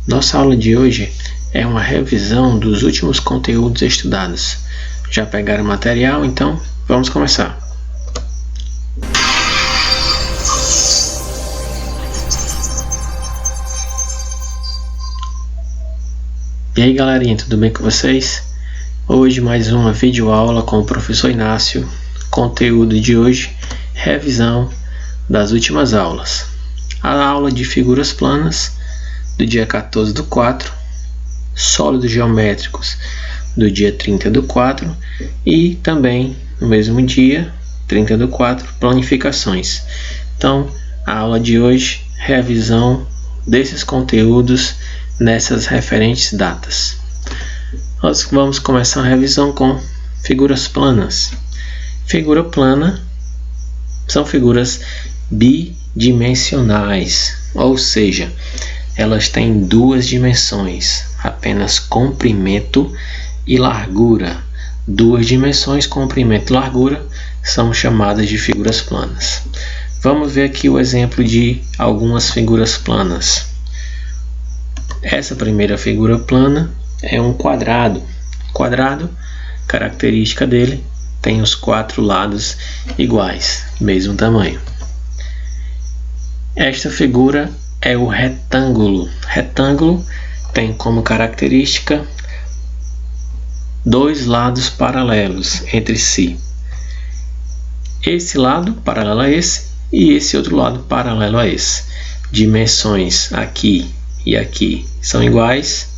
Nossa aula de hoje é uma revisão dos últimos conteúdos estudados. Já pegaram o material? Então, vamos começar. E aí, galerinha, tudo bem com vocês? Hoje mais uma videoaula com o professor Inácio. Conteúdo de hoje, revisão das últimas aulas. A aula de figuras planas do dia 14/4, sólidos geométricos do dia 30/4 e também no mesmo dia, 30/4, planificações. Então, a aula de hoje, revisão desses conteúdos nessas referentes datas. Nós vamos começar a revisão com figuras planas. Figura plana são figuras bidimensionais, ou seja, elas têm duas dimensões, apenas comprimento e largura. Duas dimensões, comprimento e largura, são chamadas de figuras planas. Vamos ver aqui o exemplo de algumas figuras planas. Essa primeira figura plana é um quadrado. Quadrado, característica dele, tem os quatro lados iguais, mesmo tamanho. Esta figura é o retângulo. Retângulo tem como característica dois lados paralelos entre si. Esse lado paralelo a esse e esse outro lado paralelo a esse. Dimensões aqui e aqui são iguais.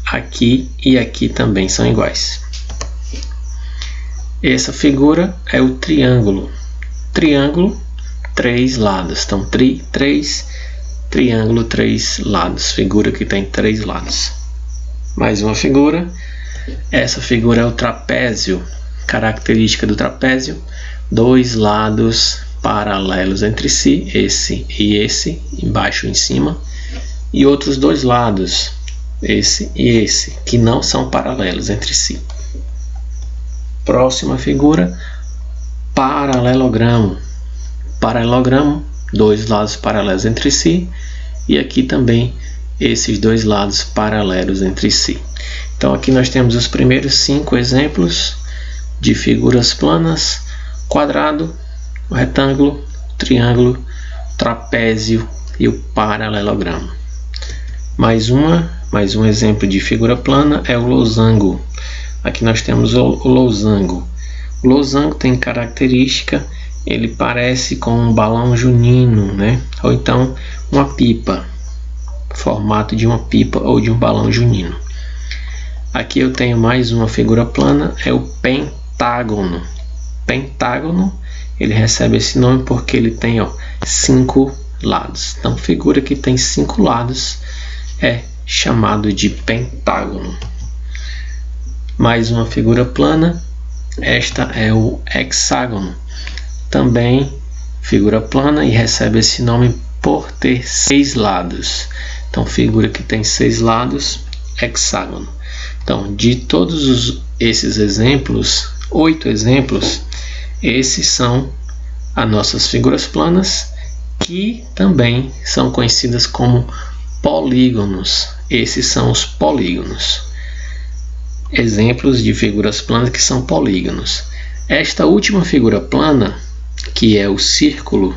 Aqui e aqui também são iguais. Essa figura é o triângulo. Triângulo, três lados. Então, triângulo, três lados. Figura que tem três lados. Mais uma figura. Essa figura é o trapézio. Característica do trapézio, dois lados paralelos entre si, esse e esse, embaixo e em cima, e outros dois lados, esse e esse, que não são paralelos entre si. Próxima figura, paralelogramo. Paralelogramo, dois lados paralelos entre si, e aqui também esses dois lados paralelos entre si. Então aqui nós temos os primeiros 5 exemplos de figuras planas: quadrado, retângulo, triângulo, trapézio e o paralelogramo. Mais um exemplo de figura plana é o losango. Aqui nós temos o losango. O losango tem característica, ele parece com um balão junino, né? Ou então uma pipa, formato de uma pipa ou de um balão junino. Aqui eu tenho mais uma figura plana, é o pentágono. Pentágono, ele recebe esse nome porque ele tem 5 lados. Então, figura que tem 5 lados é chamado de pentágono. Mais uma figura plana, esta é o hexágono. Também figura plana e recebe esse nome por ter 6 lados. Então, figura que tem 6 lados, hexágono. Então, de todos esses exemplos, 8 exemplos, esses são as nossas figuras planas, que também são conhecidas como polígonos. Esses são os polígonos. Exemplos de figuras planas que são polígonos. Esta última figura plana, que é o círculo,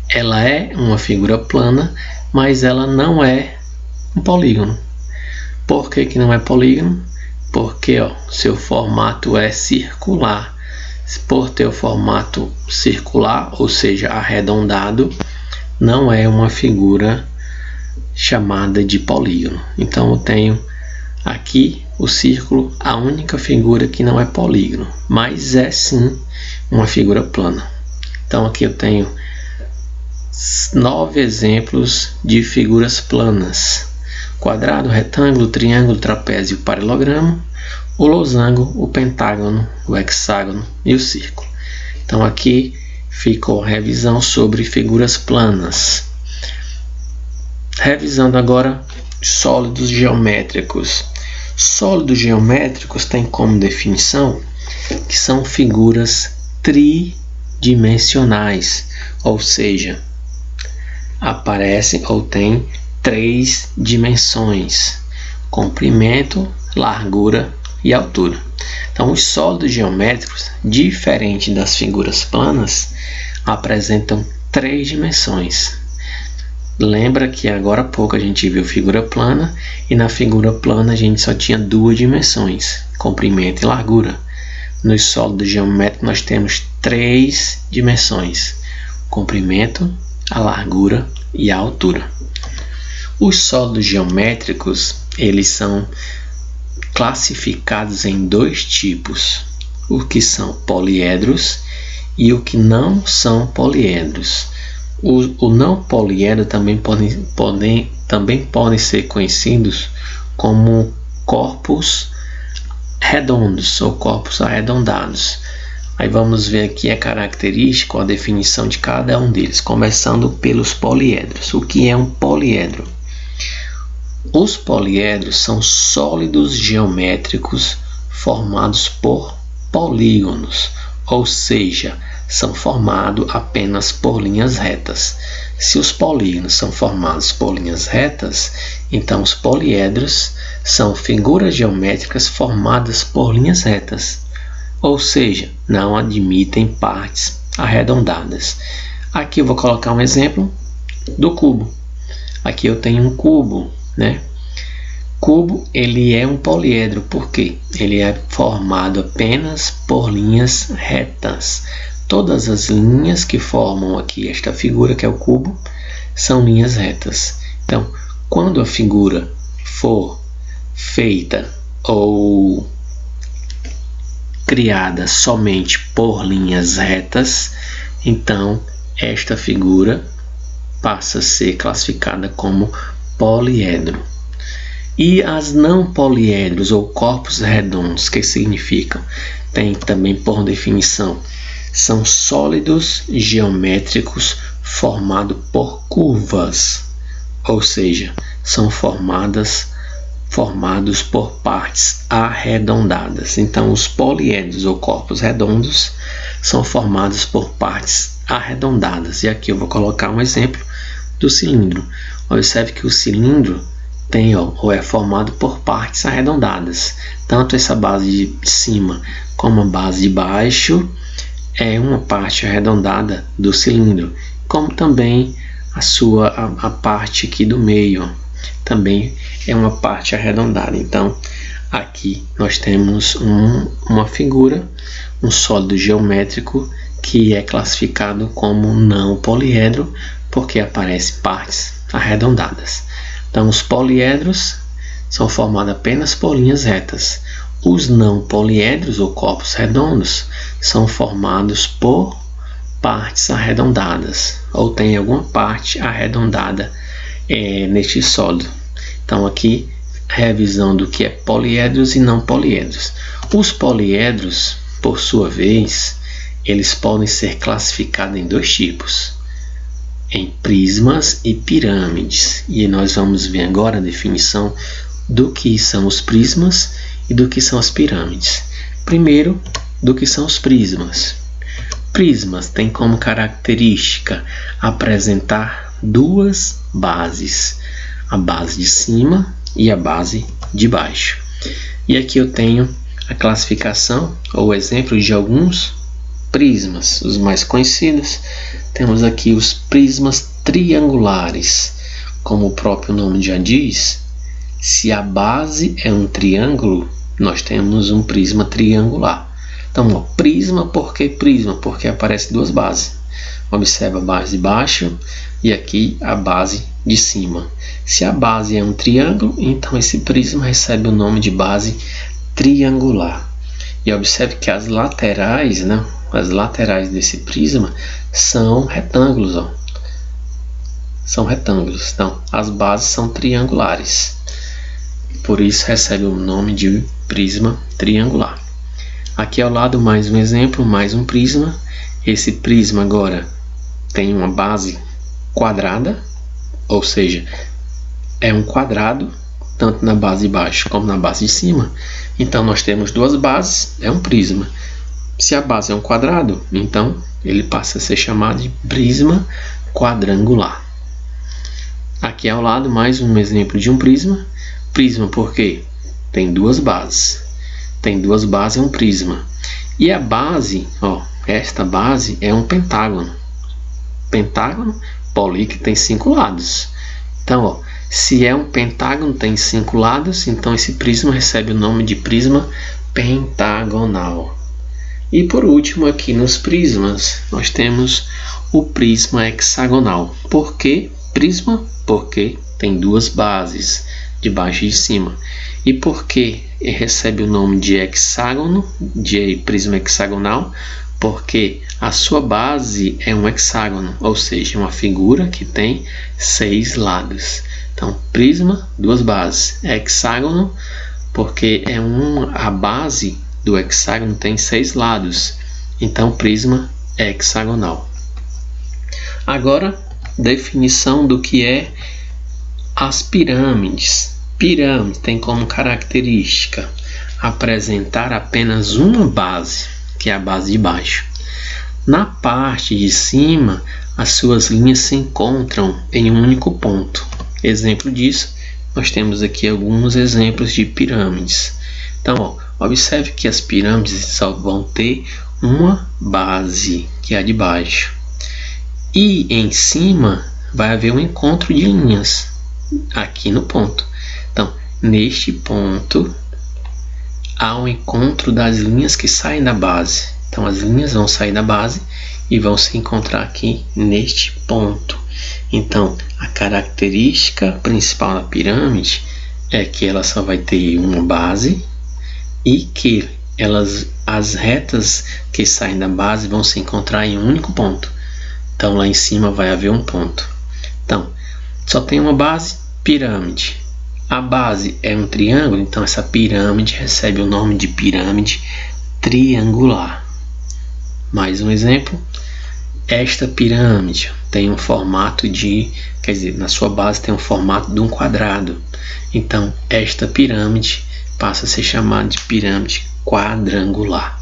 ela é uma figura plana, mas ela não é um polígono. Por que que não é polígono? Porque seu formato é circular. Por ter o formato circular, ou seja, arredondado, não é uma figura chamada de polígono. Então eu tenho aqui o círculo, a única figura que não é polígono, mas é sim uma figura plana. Então aqui eu tenho 9 exemplos de figuras planas: quadrado, retângulo, triângulo, trapézio, paralelogramo, o losango, o pentágono, o hexágono e o círculo. Então aqui ficou a revisão sobre figuras planas. Revisando agora sólidos geométricos. Sólidos geométricos têm como definição que são figuras tridimensionais, ou seja, aparecem ou têm 3 dimensões: comprimento, largura e altura. Então, os sólidos geométricos, diferente das figuras planas, apresentam 3 dimensões. Lembra que agora há pouco a gente viu figura plana, e na figura plana a gente só tinha 2 dimensões: comprimento e largura. Nos sólidos geométricos nós temos 3 dimensões: comprimento, a largura e a altura. Os sólidos geométricos, eles são classificados em 2 tipos: o que são poliedros e o que não são poliedros. O não poliedro também podem ser conhecidos como corpos redondos ou corpos arredondados. Aí vamos ver aqui a característica, a definição de cada um deles, começando pelos poliedros. O que é um poliedro? Os poliedros são sólidos geométricos formados por polígonos, ou seja, são formados apenas por linhas retas. Se os polígonos são formados por linhas retas, então os poliedros são figuras geométricas formadas por linhas retas, ou seja, não admitem partes arredondadas. Aqui eu vou colocar um exemplo do cubo. Aqui eu tenho um cubo, né? Cubo, ele é um poliedro, porque ele é formado apenas por linhas retas. Todas as linhas que formam aqui esta figura, que é o cubo, são linhas retas. Então, quando a figura for feita ou criada somente por linhas retas, então esta figura passa a ser classificada como poliedro. E as não poliedros ou corpos redondos, que significam? Tem também por definição, são sólidos geométricos formados por curvas, ou seja, são formados por partes arredondadas. Então, os poliedros ou corpos redondos são formados por partes arredondadas. E aqui eu vou colocar um exemplo do cilindro. Observe que o cilindro tem ou é formado por partes arredondadas. Tanto essa base de cima como a base de baixo é uma parte arredondada do cilindro, como também a parte aqui do meio também é uma parte arredondada. Então, aqui nós temos uma figura, um sólido geométrico que é classificado como não poliedro, porque aparecem partes arredondadas. Então, os poliedros são formados apenas por linhas retas. Os não poliedros ou corpos redondos são formados por partes arredondadas, ou tem alguma parte arredondada neste sólido. Então, aqui, revisão do que é poliedros e não poliedros. Os poliedros, por sua vez, eles podem ser classificados em 2 tipos: em prismas e pirâmides. E nós vamos ver agora a definição do que são os prismas e do que são as pirâmides. Primeiro, do que são os prismas. Prismas têm como característica apresentar 2 bases: a base de cima e a base de baixo. E aqui eu tenho a classificação ou exemplo de alguns prismas. Os mais conhecidos, temos aqui os prismas triangulares. Como o próprio nome já diz, se a base é um triângulo, nós temos um prisma triangular. Então, prisma, por que prisma? Porque aparecem 2 bases. Observa a base de baixo e aqui a base de cima. Se a base é um triângulo, então esse prisma recebe o nome de base triangular. E observe que as laterais, né, as laterais desse prisma são retângulos. São retângulos. Então, as bases são triangulares. Por isso recebe o nome de prisma triangular. Aqui ao lado mais um exemplo, mais um prisma. Esse prisma agora tem uma base quadrada, ou seja, é um quadrado tanto na base de baixo como na base de cima. Então nós temos 2 bases, é um prisma. Se a base é um quadrado, então ele passa a ser chamado de prisma quadrangular. Aqui ao lado, mais um exemplo de um prisma. Prisma porque tem duas bases. Tem duas bases, é um prisma. E a base, ó, esta base é um pentágono. Pentágono, políquido, tem 5 lados. Então, ó, se é um pentágono, tem 5 lados, então esse prisma recebe o nome de prisma pentagonal. E por último, aqui nos prismas, nós temos o prisma hexagonal. Por que prisma? Porque tem duas bases, de baixo e de cima. E por que recebe o nome de hexágono, de prisma hexagonal? Porque a sua base é um hexágono, ou seja, uma figura que tem 6 lados. Então, prisma, duas bases. Hexágono, porque a base do hexágono tem 6 lados. Então, prisma hexagonal. Agora, definição do que é as pirâmides. Pirâmide tem como característica apresentar apenas uma base, que é a base de baixo. Na parte de cima, as suas linhas se encontram em um único ponto. Exemplo disso, nós temos aqui alguns exemplos de pirâmides. Então, ó, observe que as pirâmides só vão ter uma base, que é a de baixo. E em cima vai haver um encontro de linhas, aqui no ponto. Então, neste ponto, há um encontro das linhas que saem da base. Então, as linhas vão sair da base e vão se encontrar aqui neste ponto. Então, a característica principal da pirâmide é que ela só vai ter uma base e que as retas que saem da base vão se encontrar em um único ponto. Então, lá em cima vai haver um ponto. Então, só tem uma base, pirâmide. A base é um triângulo, então essa pirâmide recebe o nome de pirâmide triangular. Mais um exemplo. Esta pirâmide tem um formato de, quer dizer, na sua base tem um formato de um quadrado. Então, esta pirâmide passa a ser chamada de pirâmide quadrangular.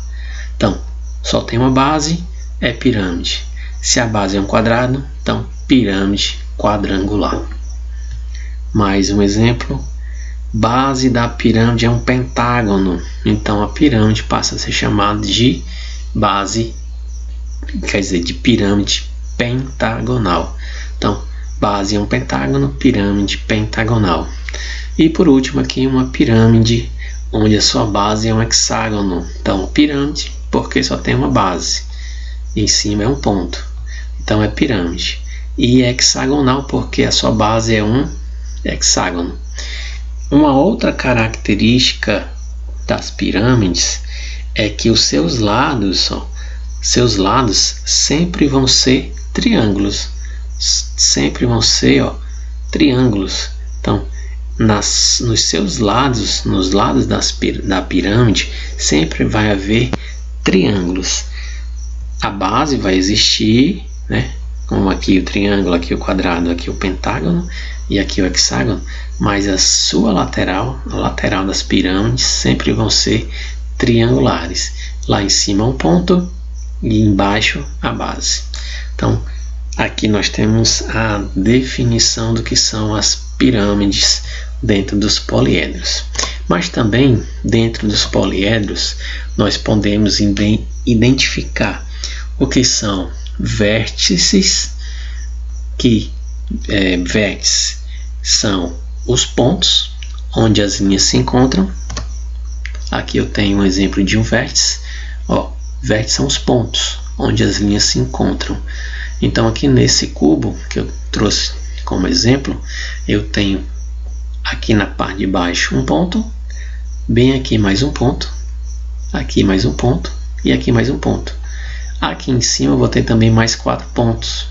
Então, só tem uma base, é pirâmide. Se a base é um quadrado, então pirâmide quadrangular. Mais um exemplo. Base da pirâmide é um pentágono. Então, a pirâmide passa a ser chamada de base, quer dizer, de pirâmide pentagonal. Então, base é um pentágono, pirâmide pentagonal. E por último aqui uma pirâmide onde a sua base é um hexágono. Então, pirâmide porque só tem uma base. Em cima é um ponto. Então, é pirâmide. E hexagonal porque a sua base é um hexágono. Uma outra característica das pirâmides é que os seus lados sempre vão ser triângulos. Sempre vão ser, ó, triângulos. Então, nos seus lados, nos lados da pirâmide, sempre vai haver triângulos. A base vai existir, né? Como aqui o triângulo, aqui o quadrado, aqui o pentágono e aqui o hexágono, mas a sua lateral, a lateral das pirâmides, sempre vão ser triangulares. Lá em cima um ponto e embaixo a base. Então, aqui nós temos a definição do que são as pirâmides dentro dos poliedros. Mas também dentro dos poliedros nós podemos identificar o que são vértices, vértices são os pontos onde as linhas se encontram. Aqui eu tenho um exemplo de um vértice. Ó, vértices são os pontos onde as linhas se encontram. Então aqui nesse cubo que eu trouxe como exemplo, eu tenho aqui na parte de baixo um ponto, bem aqui mais um ponto, aqui mais um ponto e aqui mais um ponto. Aqui em cima eu vou ter também mais 4 pontos.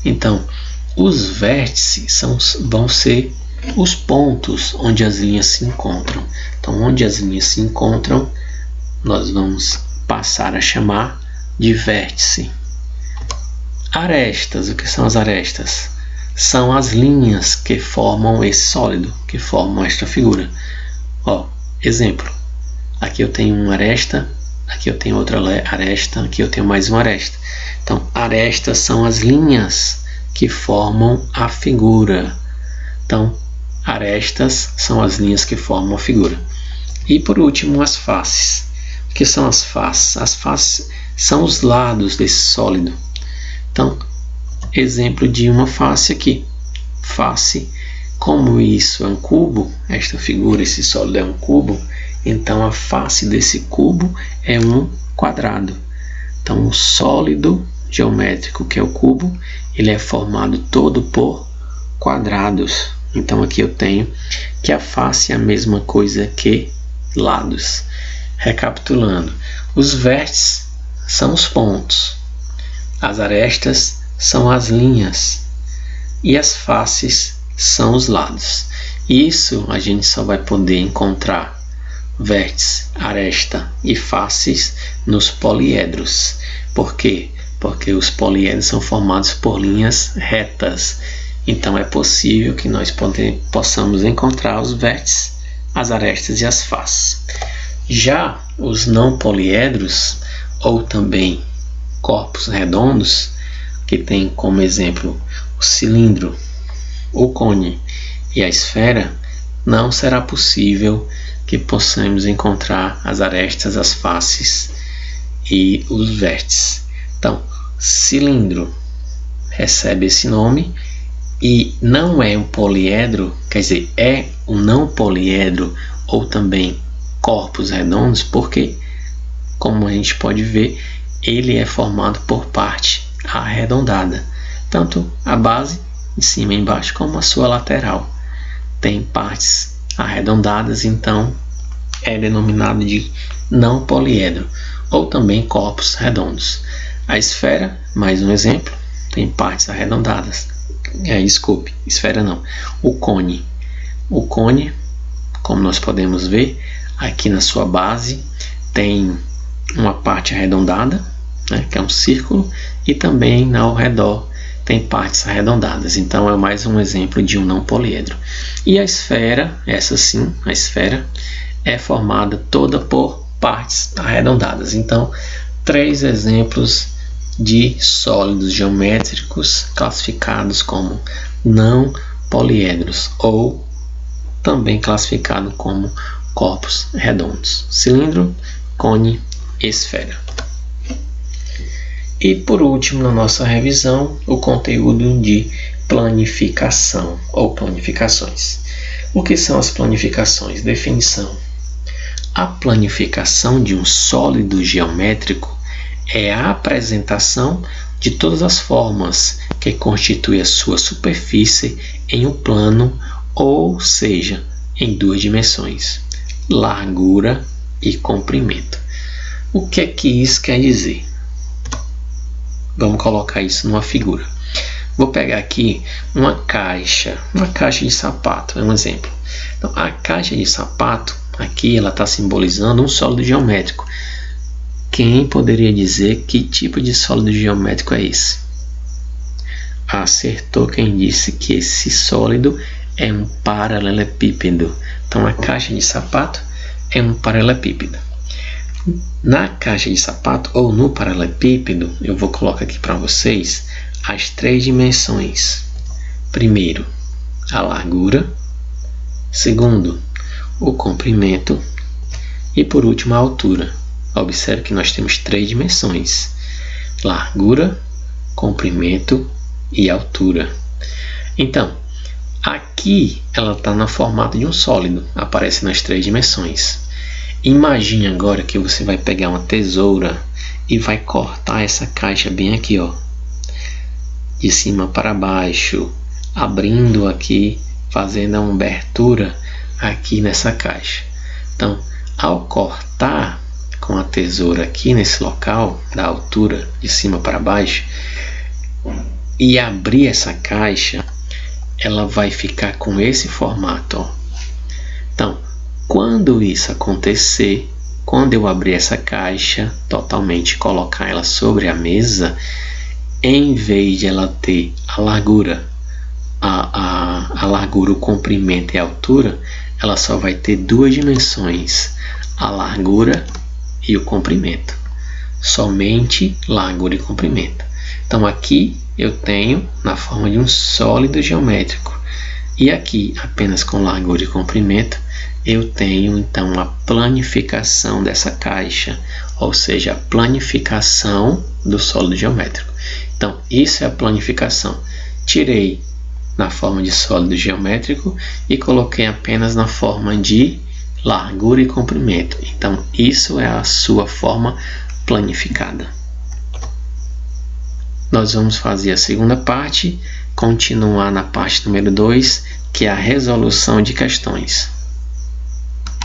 Então, os vértices vão ser os pontos onde as linhas se encontram. Então, onde as linhas se encontram, nós vamos passar a chamar de vértice. Arestas, o que são as arestas? São as linhas que formam esse sólido, que formam esta figura. Ó, exemplo, aqui eu tenho uma aresta, aqui eu tenho outra aresta, aqui eu tenho mais uma aresta. Então, arestas são as linhas que formam a figura. Então, arestas são as linhas que formam a figura. E por último, as faces. O que são as faces? As faces são os lados desse sólido. Então, exemplo de uma face aqui. Face, como isso é um cubo, esta figura, esse sólido é um cubo, então a face desse cubo é um quadrado. Então, o sólido geométrico, que é o cubo, ele é formado todo por quadrados. Então, aqui eu tenho que a face é a mesma coisa que lados. Recapitulando, os vértices são os pontos, as arestas são as linhas e as faces são os lados. Isso a gente só vai poder encontrar vértice, aresta e faces nos poliedros. Por quê? Porque os poliedros são formados por linhas retas. Então é possível que nós possamos encontrar os vértices, as arestas e as faces. Já os não poliedros, ou também corpos redondos, que tem como exemplo o cilindro, o cone e a esfera, não será possível que possamos encontrar as arestas, as faces e os vértices. Então, cilindro recebe esse nome e não é um poliedro, quer dizer, é um não poliedro ou também corpos redondos, porque, como a gente pode ver, ele é formado por parte arredondada, tanto a base, de cima e embaixo, como a sua lateral. Tem partes arredondadas, então é denominado de não poliedro, ou também corpos redondos. A esfera, mais um exemplo, tem partes arredondadas. Desculpe, esfera não. O cone, como nós podemos ver, aqui na sua base tem uma parte arredondada, né, que é um círculo, e também ao redor tem partes arredondadas. Então é mais um exemplo de um não poliedro. E a esfera, essa sim, a esfera é formada toda por partes arredondadas. Então, 3 exemplos de sólidos geométricos classificados como não poliedros, ou também classificado como corpos redondos: cilindro, cone, esfera. E por último, na nossa revisão, o conteúdo de planificação ou planificações. O que são as planificações? Definição: a planificação de um sólido geométrico é a apresentação de todas as formas que constituem a sua superfície em um plano, ou seja, em 2 dimensões, largura e comprimento. O que é que isso quer dizer? Vamos colocar isso numa figura. Vou pegar aqui uma caixa de sapato, é um exemplo. Então, a caixa de sapato, aqui ela está simbolizando um sólido geométrico. Quem poderia dizer que tipo de sólido geométrico é esse? Acertou quem disse que esse sólido é um paralelepípedo. Então, a caixa de sapato é um paralelepípedo. Na caixa de sapato ou no paralelepípedo, eu vou colocar aqui para vocês as 3 dimensões. Primeiro, a largura. Segundo, o comprimento. E por último, a altura. Observe que nós temos 3 dimensões: largura, comprimento e altura. Então, aqui ela está no formato de um sólido, aparece nas 3 dimensões. Imagine agora que você vai pegar uma tesoura e vai cortar essa caixa bem aqui, ó, de cima para baixo, abrindo aqui, fazendo uma abertura aqui nessa caixa. Então, ao cortar com a tesoura aqui nesse local, da altura de cima para baixo, e abrir essa caixa, ela vai ficar com esse formato, ó. Então, quando isso acontecer, quando eu abrir essa caixa totalmente, colocar ela sobre a mesa, em vez de ela ter a largura, a largura, o comprimento e a altura, ela só vai ter 2 dimensões: a largura e o comprimento. Somente largura e comprimento. Então aqui eu tenho na forma de um sólido geométrico. E aqui, apenas com largura e comprimento, eu tenho então a planificação dessa caixa, ou seja, a planificação do sólido geométrico. Então, isso é a planificação. Tirei na forma de sólido geométrico e coloquei apenas na forma de largura e comprimento. Então, isso é a sua forma planificada. Nós vamos fazer a segunda parte, continuar na parte número 2, que é a resolução de questões.